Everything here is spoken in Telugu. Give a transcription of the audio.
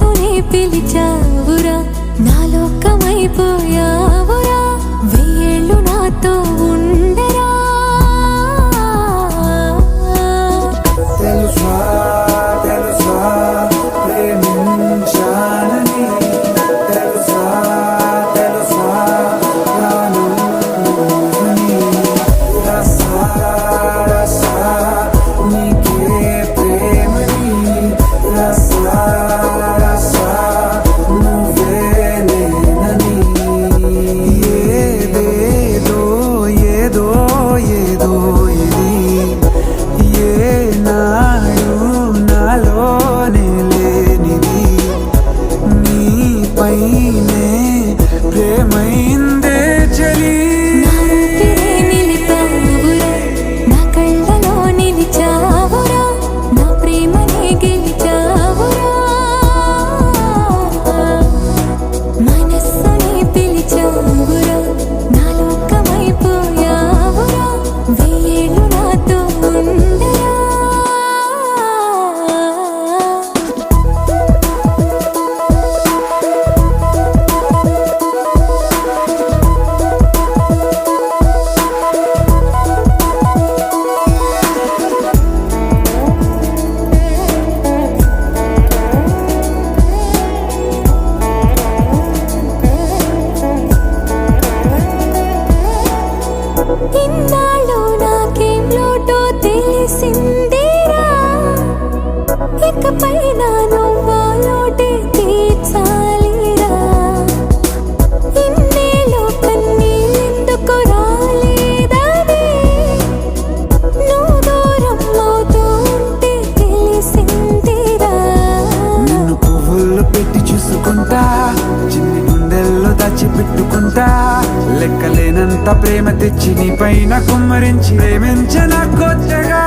మనసునే పిలిచావురా నా లోకమైపోయావురా వెయ్యేళ్ళు నాతో ఉండరా తెలుసా తెలుసా ప్రేమించాలని తెలుసా తెలుసా ప్రాణాన్ని రసా రసా నీకే ప్రేమని రసా రసా నువ్వే నేనని ఏదేదో ఏదో ఏదో ఇది ఏనాడు నాలోనే లేనిది నీపైనే ప్రేమైందే చలి నా ఊపిరే నిలిపావురా నా కళ్ళలో నిలిచావురా నా ప్రేమనే గెలిచావురా మనస్సునే పిలిచావురా నా లోకమైపోయావురా వెయ్యేళ్ళు నాతో ఉండరా ఇన్నాళ్ళు నాకేం లోటో తెలిసిందిరా ఇకపై నా నువ్వా లోటే తీర్చాలిరా ఇన్నేళ్ళు కన్నీళ్ళెందుకు రాలేదని నువ్వు దూరం అవుతూ ఉంటే తెలిసిందిరా నిన్ను పువ్వుల్లో పెట్టి చూసుకుంటా చిన్ని గుండెల్లో దాచిపెట్టుకుంటా లెక్కలేనంత ప్రేమ తెచ్చి నీ పైన కుమ్మరించి ప్రేమించన కొత్తగా